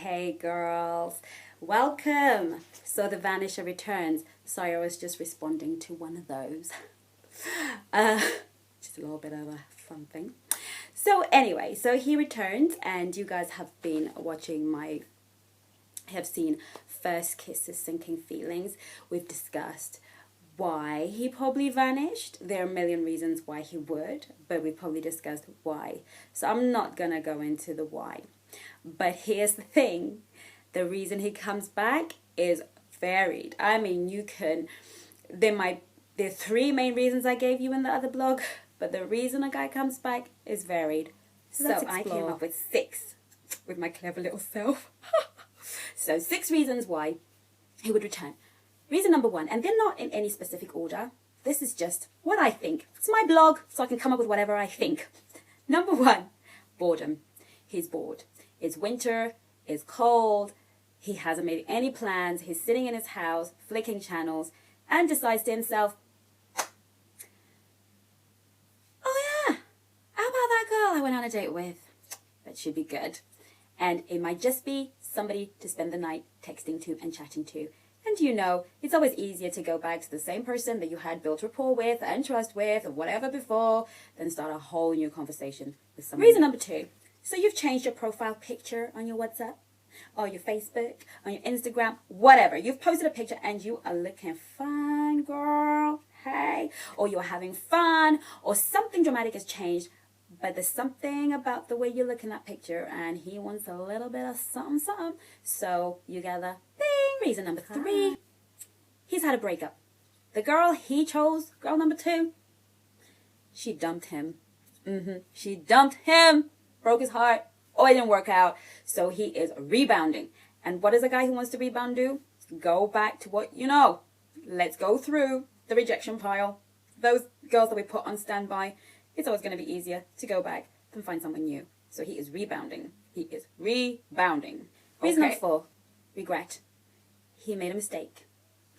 Hey girls, welcome. So the Vanisher returns. Sorry, I was just responding to one of those. Just a little bit of a fun thing. So anyway, so he returns and you guys have been watching have seen First Kisses, Sinking Feelings. We've discussed why he probably vanished. There are a million reasons why he would, but we probably discussed why. So I'm not gonna go into the why. But here's the thing, the reason he comes back is varied. I mean, there are three main reasons I gave you in the other blog, but the reason a guy comes back is varied. So I came up with 6 with my clever little self. So 6 reasons why he would return. Reason number 1, and they're not in any specific order. This is just what I think. It's my blog, so I can come up with whatever I think. Number 1, boredom. He's bored. It's winter, it's cold, he hasn't made any plans, he's sitting in his house, flicking channels, and decides to himself, oh yeah, how about that girl I went on a date with? That should be good. And it might just be somebody to spend the night texting to and chatting to. And you know, it's always easier to go back to the same person that you had built rapport with and trust with or whatever before than start a whole new conversation with someone. Reason number 2. So you've changed your profile picture on your WhatsApp, or your Facebook, on your Instagram, whatever. You've posted a picture and you are looking fine, girl, hey. Or you're having fun, or something dramatic has changed, but there's something about the way you look in that picture and he wants a little bit of something, something. So you gather, bing. Reason number 3, he's had a breakup. The girl he chose, girl number 2, she dumped him. She dumped him. Broke his heart, it didn't work out, so he is rebounding. And what does a guy who wants to rebound do? Go back to what you know. Let's go through the rejection pile. Those girls that we put on standby, it's always going to be easier to go back than find someone new. So he is rebounding. He is rebounding. Reason number 4, regret. He made a mistake.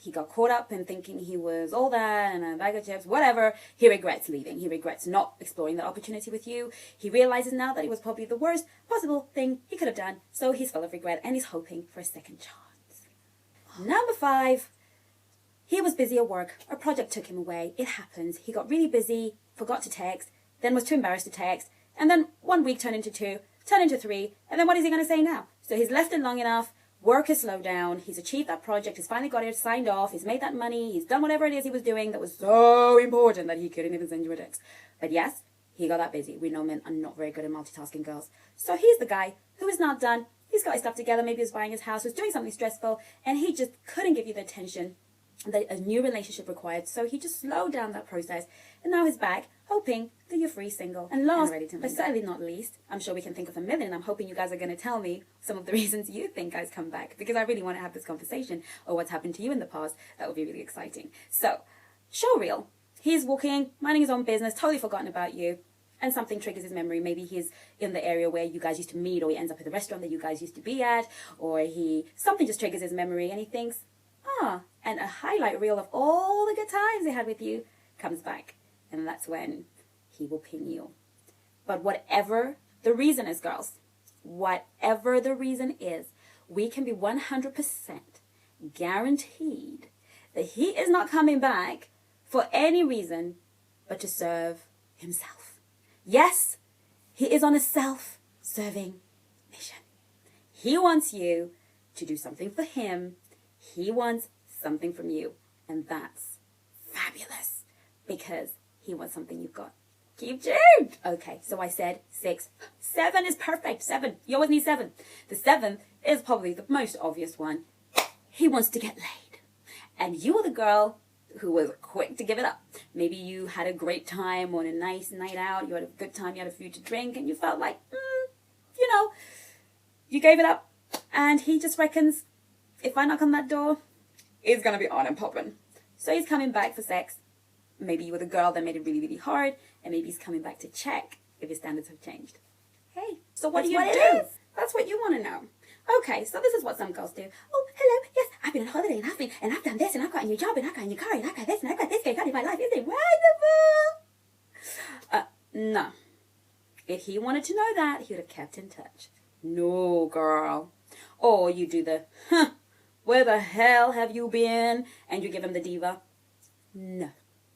He got caught up in thinking he was all that and a bag of chips, whatever. He regrets leaving. He regrets not exploring that opportunity with you. He realizes now that it was probably the worst possible thing he could have done. So he's full of regret and he's hoping for a second chance. Number 5, he was busy at work. A project took him away. It happens. He got really busy, forgot to text, then was too embarrassed to text. And then 1 week turned into 2, turned into 3. And then what is he going to say now? So he's left it long enough. Work has slowed down. He's achieved that project. He's finally got it signed off. He's made that money. He's done whatever it is he was doing that was so important that he couldn't even send you a text. But yes, he got that busy. We know men are not very good at multitasking, girls. So he's the guy who is not done. He's got his stuff together. Maybe he's buying his house. He's doing something stressful. And he just couldn't give you the attention that a new relationship required. So he just slowed down that process. And now he's back, hoping that you're free, single, and last, but certainly not least, I'm sure we can think of a million. I'm hoping you guys are going to tell me some of the reasons you think guys come back, because I really want to have this conversation, or what's happened to you in the past. That would be really exciting. So, show reel. He's walking, minding his own business, totally forgotten about you, and something triggers his memory. Maybe he's in the area where you guys used to meet, or he ends up at the restaurant that you guys used to be at, or something just triggers his memory, and he thinks, and a highlight reel of all the good times he had with you comes back. And that's when he will ping you. But whatever the reason is, girls, whatever the reason is, we can be 100% guaranteed that he is not coming back for any reason but to serve himself. Yes, he is on a self-serving mission. He wants you to do something for him. He wants something from you. And that's fabulous, because he wants something you've got. Keep tuned. Okay, so I said 6. 7 is perfect. 7. You always need 7. The 7th is probably the most obvious one. He wants to get laid. And you were the girl who was quick to give it up. Maybe you had a great time on a nice night out. You had a good time. You had a few to drink. And you felt like, you gave it up. And he just reckons, if I knock on that door, it's going to be on and popping. So he's coming back for sex. Maybe you were the girl that made it really, really hard, and maybe he's coming back to check if his standards have changed. Hey, so what do you do? That's what you want to know. Okay, so this is what some girls do. Oh, hello, yes, I've been on holiday, and I've done this, and I've got a new job, and I've got a new car, and I've got this, and I've got this, and I've got my life. Isn't it wonderful? No. If he wanted to know that, he would have kept in touch. No, girl. Or you do the, huh, where the hell have you been? And you give him the diva. No.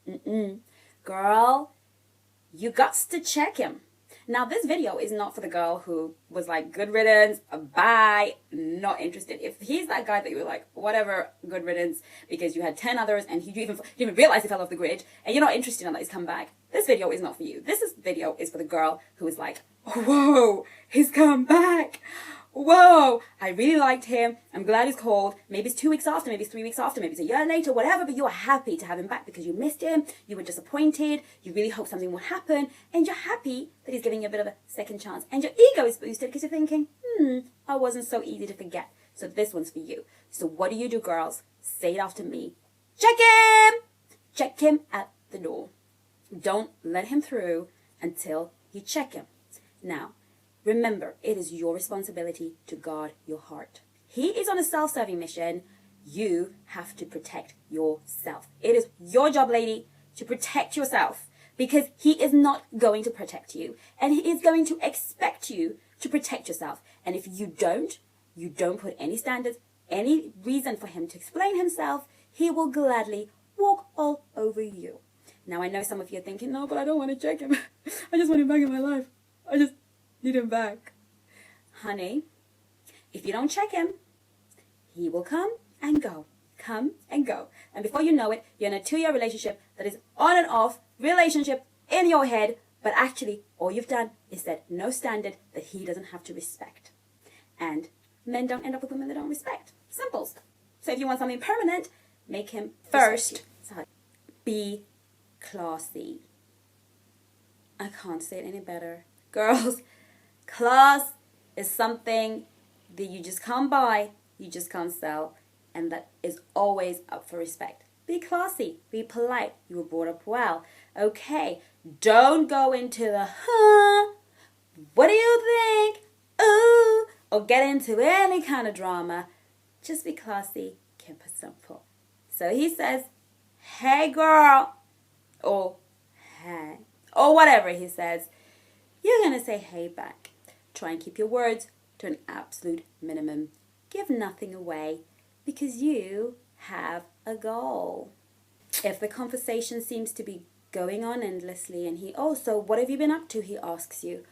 Mm-mm. Girl, you got to check him. Now, this video is not for the girl who was like, good riddance, bye, not interested. If he's that guy that you were like, whatever, good riddance, because you had 10 others and you didn't even realize he fell off the grid, and you're not interested in that he's come back, this video is not for you. Video is for the girl who is like, whoa, he's come back. Whoa, I really liked him. I'm glad he's called. Maybe it's 2 weeks after, maybe it's 3 weeks after, maybe it's a year later, whatever, but you're happy to have him back because you missed him, you were disappointed, you really hope something will happen, and you're happy that he's giving you a bit of a second chance. And your ego is boosted because you're thinking, I wasn't so easy to forget. So this one's for you. So what do you do, girls? Say it after me. Check him! Check him at the door. Don't let him through until you check him. Now, remember, it is your responsibility to guard your heart. He is on a self-serving mission. You have to protect yourself. It is your job, lady, to protect yourself because he is not going to protect you. And he is going to expect you to protect yourself. And if you don't put any standards, any reason for him to explain himself, he will gladly walk all over you. Now, I know some of you are thinking, no, but I don't want to check him. I just want him back in my life. I just need him back. Honey, if you don't check him, he will come and go. Come and go. And before you know it, you're in a 2-year relationship that is on and off relationship in your head, but actually all you've done is set no standard that he doesn't have to respect. And men don't end up with women they don't respect. Simples. So if you want something permanent, make him first. Be classy. I can't say it any better. Girls, class is something that you just can't buy, you just can't sell, and that is always up for respect. Be classy, be polite, you were brought up well. Okay, don't go into the, what do you think, ooh, or get into any kind of drama. Just be classy, keep it simple. So he says, hey girl, or hey, or whatever he says. You're going to say hey back. Try and keep your words to an absolute minimum. Give nothing away because you have a goal. If the conversation seems to be going on endlessly and he, oh, so what have you been up to? He asks you.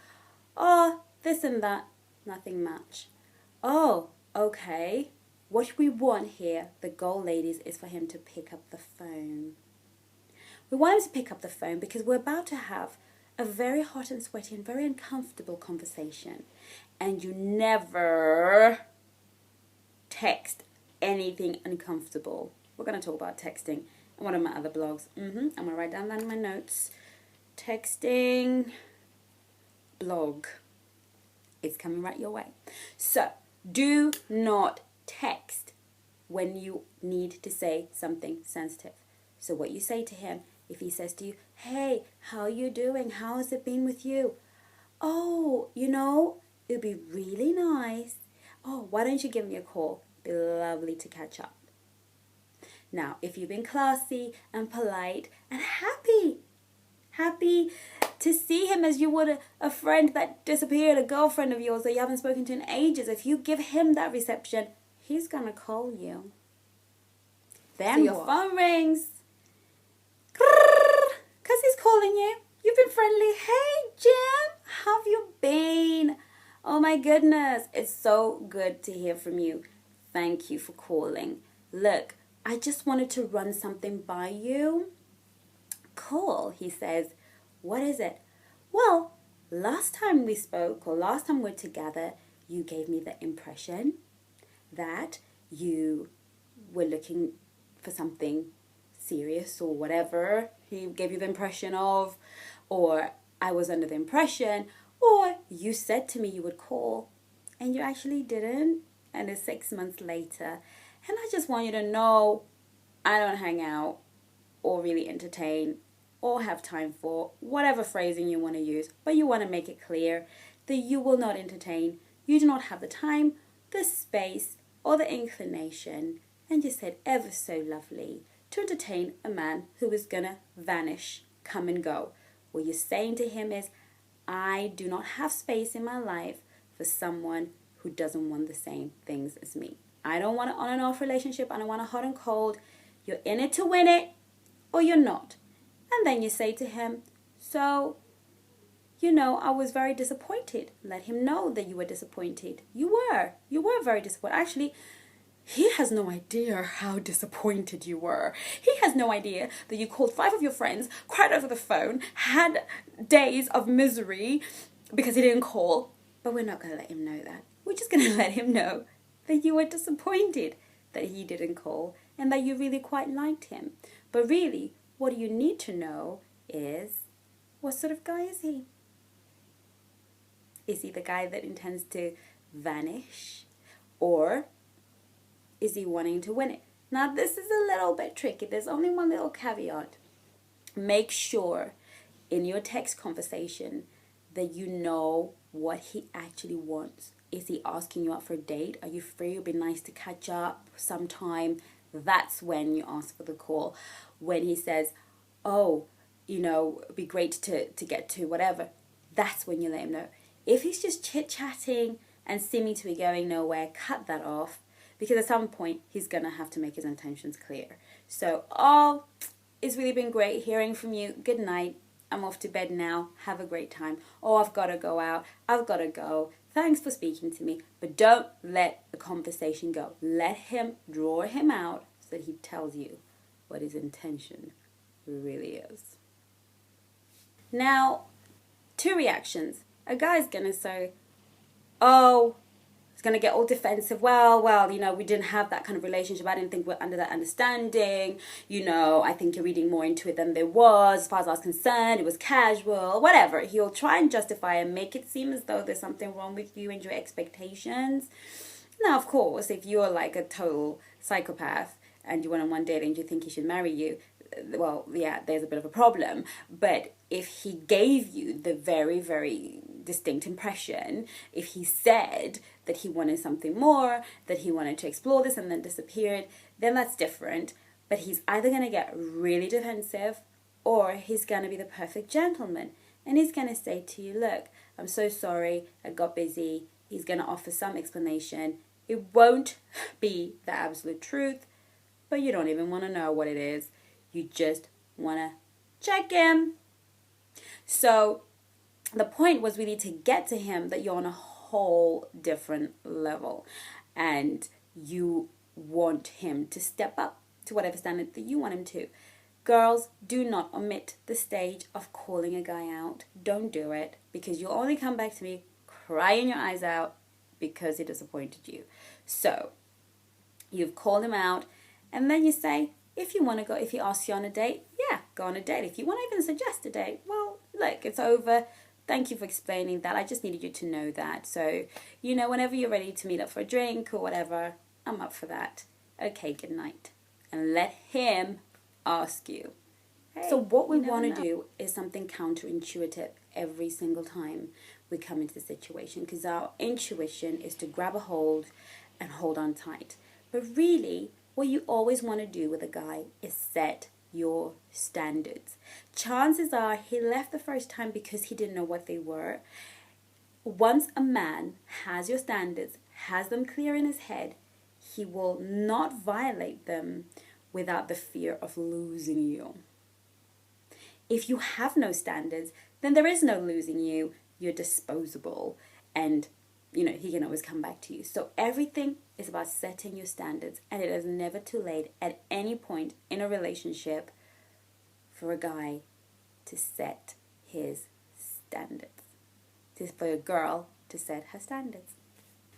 Oh, this and that. Nothing much. Oh, okay. What we want here, the goal, ladies, is for him to pick up the phone. We want him to pick up the phone because we're about to have a very hot and sweaty and very uncomfortable conversation. And you never text anything uncomfortable. We're going to talk about texting in one of my other blogs. I'm going to write down that in my notes. Texting blog. It's coming right your way. So, do not text when you need to say something sensitive. So what you say to him, if he says to you, hey, how are you doing? How has it been with you? Oh, it'd be really nice. Oh, why don't you give me a call? It'd be lovely to catch up. Now, if you've been classy and polite and happy to see him as you would a friend that disappeared, a girlfriend of yours that you haven't spoken to in ages, if you give him that reception, he's going to call you. Then so your phone rings. Because he's calling you. You've been friendly. Hey, Jim, how have you been? Oh, my goodness. It's so good to hear from you. Thank you for calling. Look, I just wanted to run something by you. Cool, he says. What is it? Well, last time we spoke or last time we were together, you gave me the impression that you were looking for something serious or whatever he gave you the impression of, or I was under the impression, or you said to me you would call and you actually didn't, and it's 6 months later. And I just want you to know I don't hang out or really entertain or have time for whatever phrasing you want to use, but you want to make it clear that you will not entertain. You do not have the time, the space, or the inclination, and you said ever so lovely, to entertain a man who is gonna vanish, come and go. What you're saying to him is, I do not have space in my life for for someone who doesn't want the same things as me. I don't want an on and off relationship. I don't want a hot and cold. You're in it to win it or you're not. And then you say to him, so, I was very disappointed. Let him know that you were disappointed. You were very disappointed. Actually, he has no idea how disappointed you were. He has no idea that you called 5 of your friends, cried over the phone, had days of misery because he didn't call. But we're not going to let him know that. We're just going to let him know that you were disappointed that he didn't call and that you really quite liked him. But really, what you need to know is, what sort of guy is he? Is he the guy that intends to vanish? Or is he wanting to win it? Now, this is a little bit tricky. There's only one little caveat. Make sure in your text conversation that you know what he actually wants. Is he asking you out for a date? Are you free? It would be nice to catch up sometime. That's when you ask for the call. When he says, oh, it'd be great to get to whatever, that's when you let him know. If he's just chit-chatting and seeming to be going nowhere, cut that off, because at some point he's going to have to make his intentions clear. So, it's really been great hearing from you. Good night. I'm off to bed now. Have a great time. Oh, I've got to go out. I've got to go. Thanks for speaking to me. But don't let the conversation go. Let him draw him out so that he tells you what his intention really is. Now, 2 reactions. A guy's going to say, oh, he's going to get all defensive. Well, we didn't have that kind of relationship. I didn't think we're under that understanding. I think you're reading more into it than there was. As far as I was concerned, it was casual, whatever. He'll try and justify and make it seem as though there's something wrong with you and your expectations. Now, of course, if you're like a total psychopath and you went on one date and you think he should marry you, well, yeah, there's a bit of a problem. But if he gave you the very, very distinct impression, if he said that he wanted something more, that he wanted to explore this and then disappeared, then that's different. But he's either going to get really defensive or he's going to be the perfect gentleman. And he's going to say to you, look, I'm so sorry, I got busy. He's going to offer some explanation. It won't be the absolute truth, but you don't even want to know what it is. You just want to check in. So the point was really to get to him that you're on a whole different level and you want him to step up to whatever standard that you want him to. Girls, do not omit the stage of calling a guy out. Don't do it, because you'll only come back to me crying your eyes out because he disappointed you. So you've called him out, and then you say, if you want to go, if he asks you on a date, yeah, go on a date. If you want to even suggest a date, well, look, it's over. Thank you for explaining that. I just needed you to know that. So, whenever you're ready to meet up for a drink or whatever, I'm up for that. Okay, good night. And let him ask you. Hey, so what we want to do is something counterintuitive every single time we come into the situation, because our intuition is to grab a hold and hold on tight. But really, what you always want to do with a guy is set your standards. Chances are he left the first time because he didn't know what they were. Once a man has your standards, has them clear in his head, he will not violate them without the fear of losing you. If you have no standards, then there is no losing you. You're disposable, and he can always come back to you. So everything is about setting your standards, and it is never too late at any point in a relationship for a guy to set his standards. For a girl to set her standards.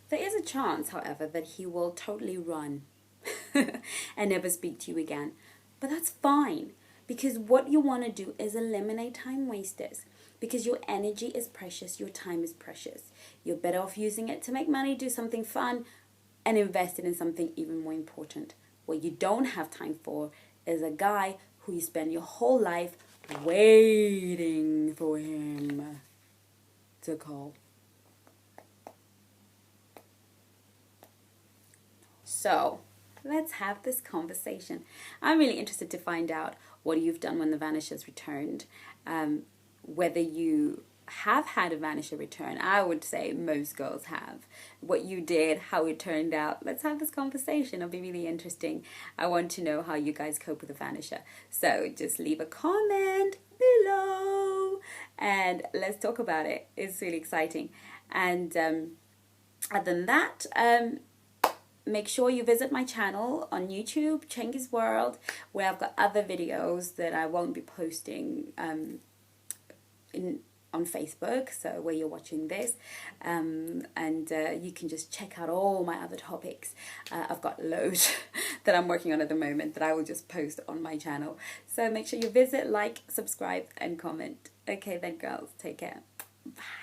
There is a chance, however, that he will totally run and never speak to you again. But that's fine, because what you want to do is eliminate time wasters. Because your energy is precious, your time is precious. You're better off using it to make money, do something fun, and invest it in something even more important. What you don't have time for is a guy who you spend your whole life waiting for him to call. So, let's have this conversation. I'm really interested to find out what you've done when the Vanisher's returned. Whether you have had a Vanisher return. I would say most girls have. What you did, how it turned out. Let's have this conversation. It'll be really interesting. I want to know how you guys cope with a Vanisher. So just leave a comment below and let's talk about it. It's really exciting. And other than that, make sure you visit my channel on YouTube, Chengi's World, where I've got other videos that I won't be posting on Facebook, so where you're watching this, and you can just check out all my other topics. I've got loads that I'm working on at the moment that I will just post on my channel. So make sure you visit, like, subscribe, and comment. Okay then, girls, take care. Bye.